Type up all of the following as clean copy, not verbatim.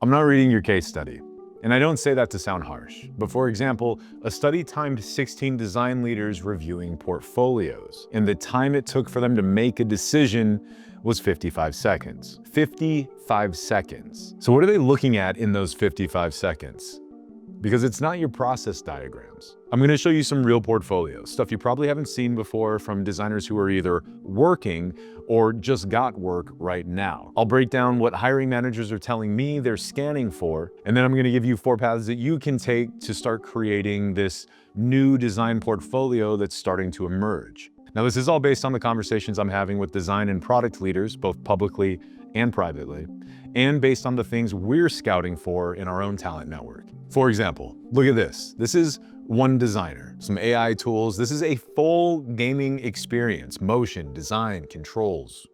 I'm not reading your case study. And I don't say that to sound harsh, but for example, a study timed 16 design leaders reviewing portfolios, and the time it took for them to make a decision was 55 seconds. 55 seconds. So what are they looking at in those 55 seconds? Because it's not your process diagrams. I'm gonna show you some real portfolios, stuff you probably haven't seen before from designers who are either working or just got work right now. I'll break down what hiring managers are telling me they're scanning for, and then I'm gonna give you 4 paths that you can take to start creating this new design portfolio that's starting to emerge. Now, this is all based on the conversations I'm having with design and product leaders, both publicly and privately, and based on the things we're scouting for in our own talent network. For example, look at this. This is one designer, some AI tools. This is a full gaming experience, motion, design, controls,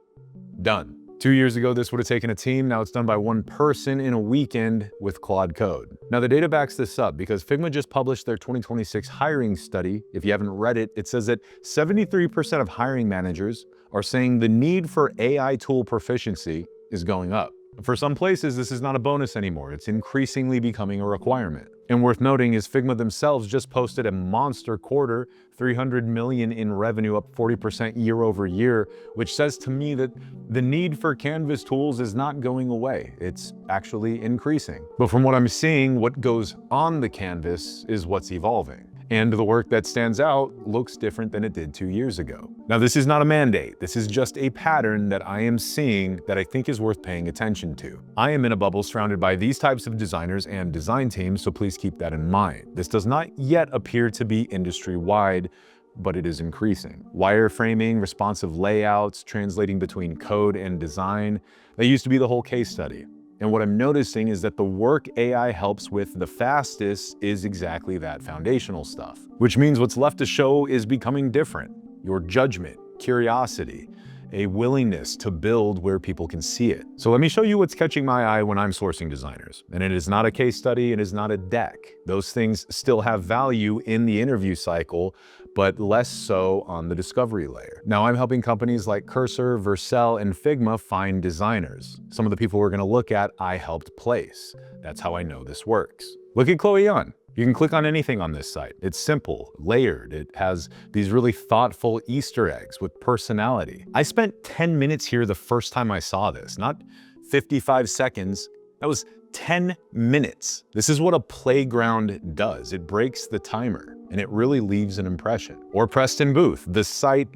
done. 2 years ago, this would have taken a team. Now it's done by one person in a weekend with Claude Code. Now the data backs this up because Figma just published their 2026 hiring study. If you haven't read it, it says that 73% of hiring managers are saying the need for AI tool proficiency is going up. For some places, this is not a bonus anymore. It's increasingly becoming a requirement. And worth noting is Figma themselves just posted a monster quarter, 300 million in revenue, up 40% year over year, which says to me that the need for Canvas tools is not going away. It's actually increasing. But from what I'm seeing, what goes on the canvas is what's evolving. And the work that stands out looks different than it did 2 years ago. Now, this is not a mandate. This is just a pattern that I am seeing that I think is worth paying attention to. I am in a bubble surrounded by these types of designers and design teams, so please keep that in mind. This does not yet appear to be industry-wide, but it is increasing. Wireframing, responsive layouts, translating between code and design, that used to be the whole case study. And what I'm noticing is that the work AI helps with the fastest is exactly that foundational stuff, which means what's left to show is becoming different. Your judgment, curiosity, a willingness to build where people can see it. So let me show you what's catching my eye when I'm sourcing designers. And it is not a case study, it is not a deck. Those things still have value in the interview cycle, but less so on the discovery layer. Now, I'm helping companies like Cursor, Vercel, and Figma find designers. Some of the people we're gonna look at, I helped place. That's how I know this works. Look at Chloe Young. You can click on anything on this site. It's simple, layered. It has these really thoughtful Easter eggs with personality. I spent 10 minutes here the first time I saw this, not 55 seconds. That was 10 minutes. This is what a playground does. It breaks the timer and it really leaves an impression. Or Preston Booth, the site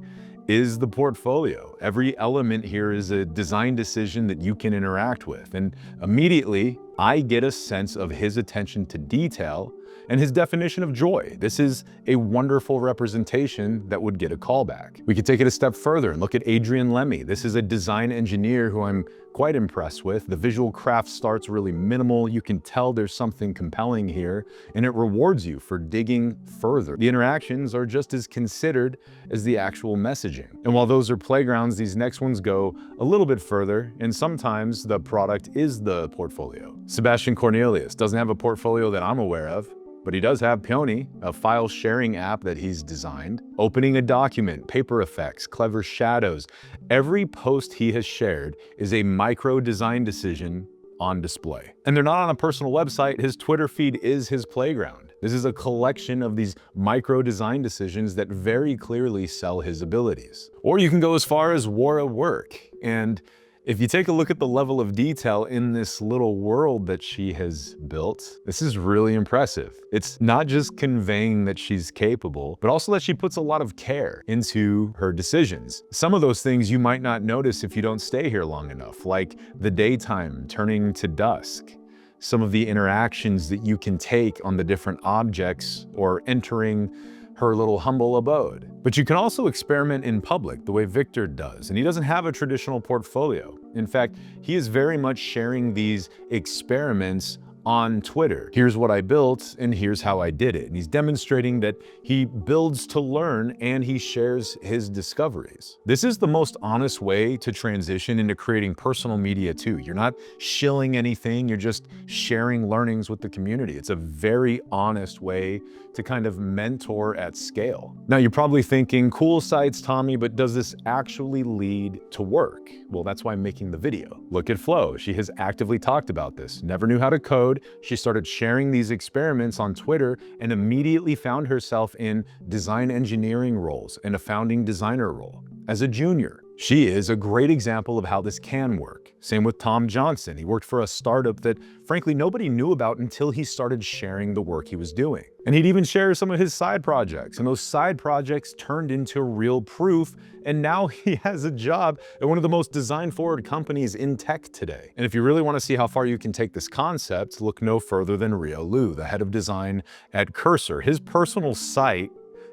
is the portfolio. Every element here is a design decision that you can interact with. And immediately I get a sense of his attention to detail and his definition of joy. This is a wonderful representation that would get a callback. We could take it a step further and look at Adrian Lemmy. This is a design engineer who I'm quite impressed with. The visual craft starts really minimal. You can tell there's something compelling here, and it rewards you for digging further. The interactions are just as considered as the actual messaging. And while those are playgrounds, these next ones go a little bit further, and sometimes the product is the portfolio. Seb Cornelius doesn't have a portfolio that I'm aware of, but he does have Peony, a file sharing app that he's designed. Opening a document, paper effects, clever shadows. Every post he has shared is a micro design decision on display. And they're not on a personal website. His Twitter feed is his playground. This is a collection of these micro design decisions that very clearly sell his abilities. Or you can go as far as Wora Work. And if you take a look at the level of detail in this little world that she has built, this is really impressive. It's not just conveying that she's capable, but also that she puts a lot of care into her decisions. Some of those things you might not notice if you don't stay here long enough, like the daytime turning to dusk, some of the interactions that you can take on the different objects or entering her little humble abode. But you can also experiment in public the way Viktor does, and he doesn't have a traditional portfolio. In fact, he is very much sharing these experiments on Twitter. Here's what I built and here's how I did it. And he's demonstrating that he builds to learn and he shares his discoveries. This is the most honest way to transition into creating personal media too. You're not shilling anything, you're just sharing learnings with the community. It's a very honest way to kind of mentor at scale. Now you're probably thinking, cool sites, Tommy, but does this actually lead to work? Well, that's why I'm making the video. Look at Flo. She has actively talked about this. Never knew how to code. She started sharing these experiments on Twitter and immediately found herself in design engineering roles and a founding designer role. As a junior, she is a great example of how this can work. Same with Tom Johnson. He worked for a startup that frankly nobody knew about until he started sharing the work he was doing. And he'd even share some of his side projects, and those side projects turned into real proof, and now he has a job at one of the most design-forward companies in tech today. And if you really want to see how far you can take this concept, look no further than Rio Liu, the head of design at Cursor. His personal site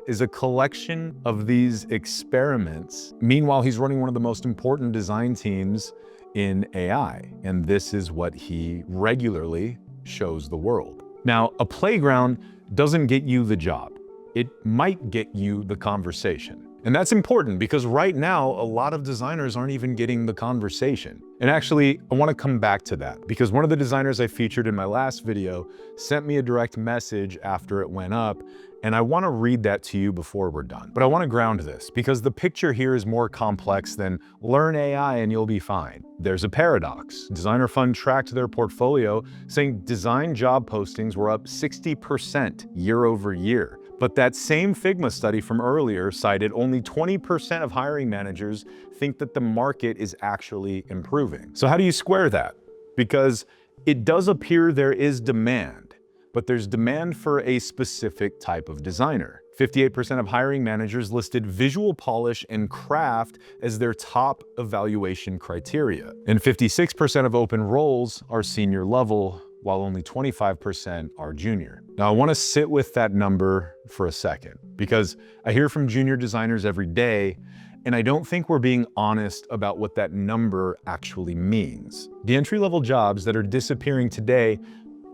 is a collection of these experiments. Meanwhile, he's running one of the most important design teams in AI, and this is what he regularly shows the world. Now, a playground doesn't get you the job. It might get you the conversation. And that's important because right now, a lot of designers aren't even getting the conversation. And actually, I want to come back to that because one of the designers I featured in my last video sent me a direct message after it went up, and I want to read that to you before we're done. But I want to ground this because the picture here is more complex than learn AI and you'll be fine. There's a paradox. Designer Fund tracked their portfolio saying design job postings were up 60% year over year. But that same Figma study from earlier cited only 20% of hiring managers think that the market is actually improving. So how do you square that? Because it does appear there is demand, but there's demand for a specific type of designer. 58% of hiring managers listed visual polish and craft as their top evaluation criteria. And 56% of open roles are senior level, while only 25% are junior. Now I want to sit with that number for a second because I hear from junior designers every day, and I don't think we're being honest about what that number actually means. The entry-level jobs that are disappearing today,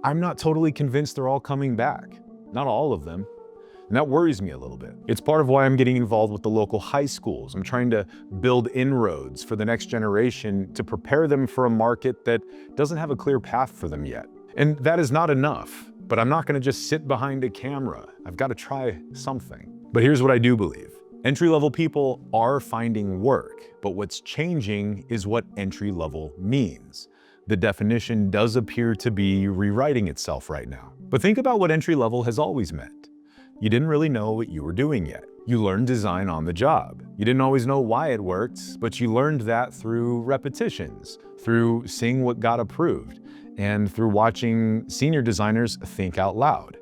I'm not totally convinced they're all coming back. Not all of them. And that worries me a little bit. It's part of why I'm getting involved with the local high schools. I'm trying to build inroads for the next generation to prepare them for a market that doesn't have a clear path for them yet. And that is not enough, but I'm not gonna just sit behind a camera. I've gotta try something. But here's what I do believe. Entry-level people are finding work, but what's changing is what entry-level means. The definition does appear to be rewriting itself right now. But think about what entry-level has always meant. You didn't really know what you were doing yet. You learned design on the job. You didn't always know why it worked, but you learned that through repetitions, through seeing what got approved, and through watching senior designers think out loud,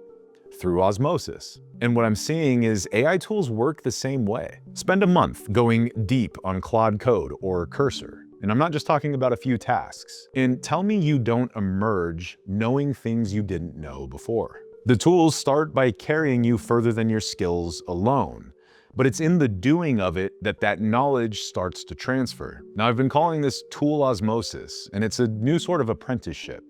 through osmosis. And what I'm seeing is AI tools work the same way. Spend a month going deep on Claude Code or Cursor. And I'm not just talking about a few tasks. And tell me you don't emerge knowing things you didn't know before. The tools start by carrying you further than your skills alone. But it's in the doing of it that that knowledge starts to transfer. Now, I've been calling this tool osmosis, and it's a new sort of apprenticeship,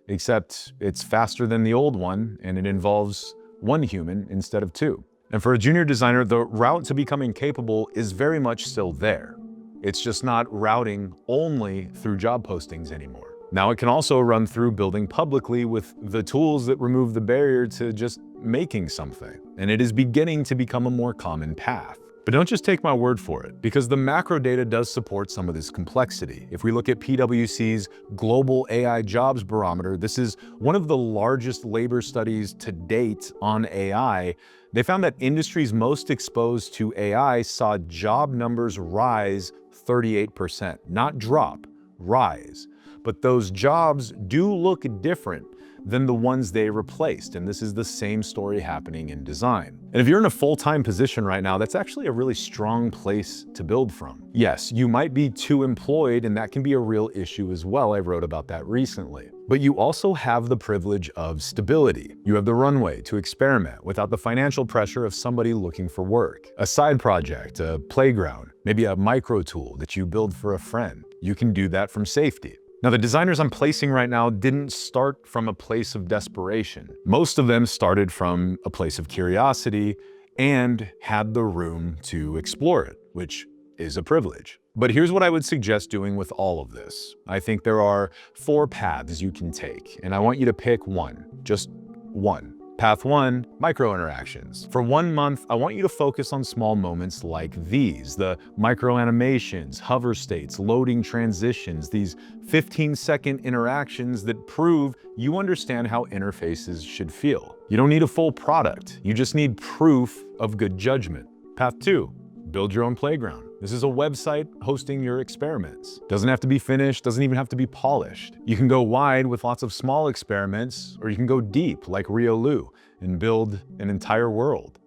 except it's faster than the old one, and it involves one human instead of two. And for a junior designer, the route to becoming capable is very much still there. It's just not routing only through job postings anymore. Now it can also run through building publicly with the tools that remove the barrier to just making something. And it is beginning to become a more common path. But don't just take my word for it, because the macro data does support some of this complexity. If we look at PwC's Global AI Jobs Barometer, this is one of the largest labor studies to date on AI. They found that industries most exposed to AI saw job numbers rise 38%, not drop, rise. But those jobs do look different than the ones they replaced. And this is the same story happening in design. And if you're in a full-time position right now, that's actually a really strong place to build from. Yes, you might be too employed, and that can be a real issue as well. I wrote about that recently. But you also have the privilege of stability. You have the runway to experiment without the financial pressure of somebody looking for work. A side project, a playground, maybe a micro tool that you build for a friend. You can do that from safety. Now, the designers I'm placing right now didn't start from a place of desperation. Most of them started from a place of curiosity and had the room to explore it, which is a privilege. But here's what I would suggest doing with all of this. I think there are 4 paths you can take, and I want you to pick one, just one. Path 1, micro interactions. For 1 month, I want you to focus on small moments like these, the micro animations, hover states, loading transitions, these 15-second interactions that prove you understand how interfaces should feel. You don't need a full product, you just need proof of good judgment. Path 2, build your own playground. This is a website hosting your experiments. Doesn't have to be finished, doesn't even have to be polished. You can go wide with lots of small experiments, or you can go deep like Riolu and build an entire world.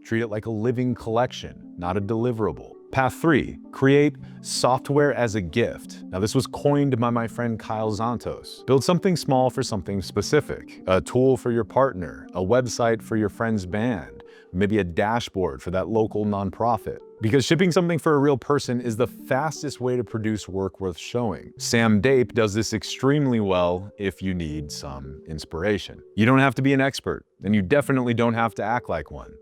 Treat it like a living collection, not a deliverable. Path 3, create software as a gift. Now, this was coined by my friend Kyle Zantos. Build something small for something specific. A tool for your partner, a website for your friend's band, maybe a dashboard for that local nonprofit. Because shipping something for a real person is the fastest way to produce work worth showing. Sam Dape does this extremely well if you need some inspiration. You don't have to be an expert, and you definitely don't have to act like one.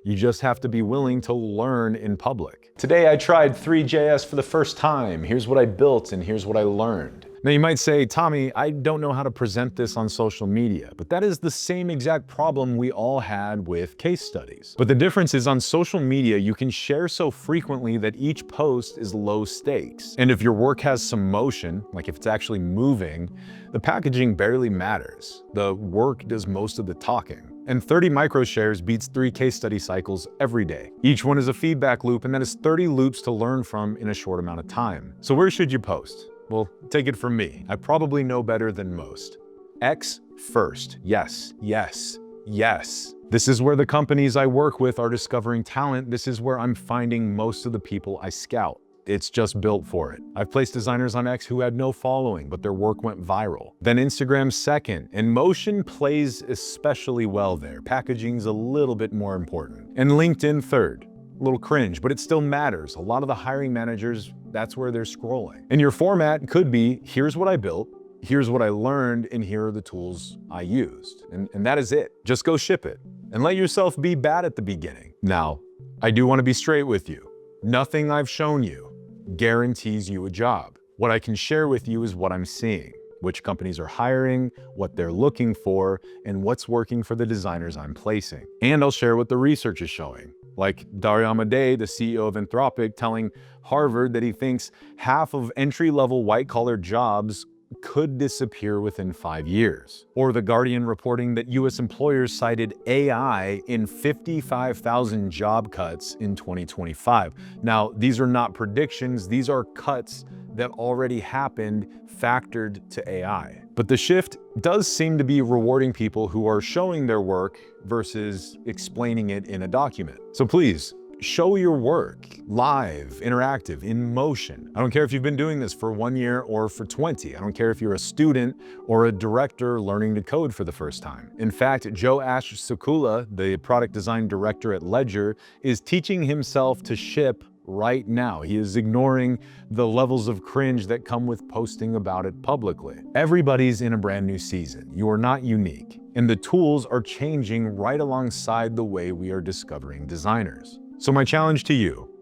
You just have to be willing to learn in public. Today I tried Three.js for the first time. Here's what I built and here's what I learned. Now you might say, Tommy, I don't know how to present this on social media, but that is the same exact problem we all had with case studies. But the difference is on social media, you can share so frequently that each post is low stakes. And if your work has some motion, like if it's actually moving, the packaging barely matters. The work does most of the talking. And 30 micro shares beats 3 case study cycles every day. Each one is a feedback loop, and that is 30 loops to learn from in a short amount of time. So where should you post? Well, take it from me. I probably know better than most. X first. Yes, yes, yes. This is where the companies I work with are discovering talent. This is where I'm finding most of the people I scout. It's just built for it. I've placed designers on X who had no following, but their work went viral. Then Instagram second, and motion plays especially well there. Packaging's a little bit more important. And LinkedIn third. A little cringe, but it still matters. A lot of the hiring managers, that's where they're scrolling. And your format could be, here's what I built, here's what I learned, and here are the tools I used. And that is it. Just go ship it. And let yourself be bad at the beginning. Now, I do want to be straight with you. Nothing I've shown you guarantees you a job. What I can share with you is what I'm seeing, which companies are hiring, what they're looking for, and what's working for the designers I'm placing. And I'll share what the research is showing. Like Dario Amodei, the CEO of Anthropic, telling Harvard that he thinks half of entry-level white-collar jobs could disappear within 5 years. Or The Guardian reporting that US employers cited AI in 55,000 job cuts in 2025. Now, these are not predictions, these are cuts that already happened factored to AI. But the shift does seem to be rewarding people who are showing their work versus explaining it in a document. So please, show your work live, interactive, in motion. I don't care if you've been doing this for 1 year or for 20. I don't care if you're a student or a director learning to code for the first time. In fact, Joe Ash Sakula, the product design director at Ledger, is teaching himself to ship right now. He is ignoring the levels of cringe that come with posting about it publicly. Everybody's in a brand new season. You are not unique. And the tools are changing right alongside the way we are discovering designers. So my challenge to you,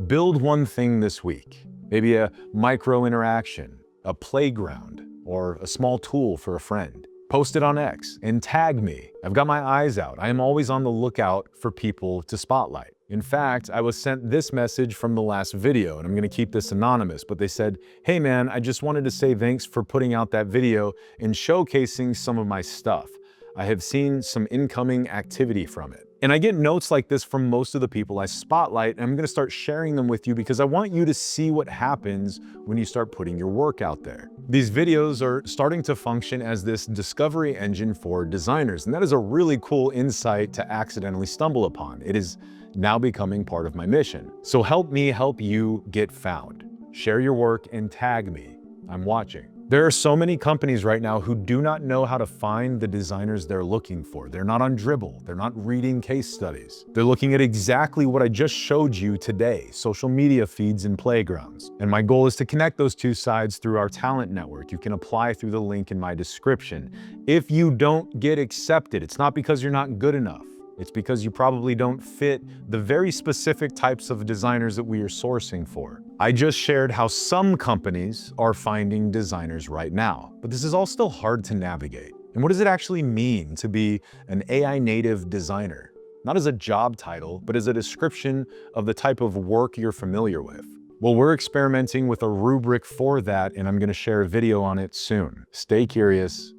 build one thing this week. Maybe a micro interaction, a playground, or a small tool for a friend. Post it on X and tag me. I've got my eyes out. I am always on the lookout for people to spotlight. In fact, I was sent this message from the last video, and I'm gonna keep this anonymous, but they said, hey man, I just wanted to say thanks for putting out that video and showcasing some of my stuff. I have seen some incoming activity from it. And I get notes like this from most of the people I spotlight, and I'm gonna start sharing them with you because I want you to see what happens when you start putting your work out there. These videos are starting to function as this discovery engine for designers, and that is a really cool insight to accidentally stumble upon. It is now becoming part of my mission. So help me help you get found. Share your work and tag me. I'm watching. There are so many companies right now who do not know how to find the designers they're looking for. They're not on Dribbble. They're not reading case studies. They're looking at exactly what I just showed you today, social media feeds and playgrounds. And my goal is to connect those two sides through our talent network. You can apply through the link in my description. If you don't get accepted, it's not because you're not good enough. It's because you probably don't fit the very specific types of designers that we are sourcing for. I just shared how some companies are finding designers right now, but this is all still hard to navigate. And what does it actually mean to be an AI native designer? Not as a job title, but as a description of the type of work you're familiar with. Well, we're experimenting with a rubric for that, and I'm going to share a video on it soon. Stay curious,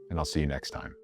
and I'll see you next time.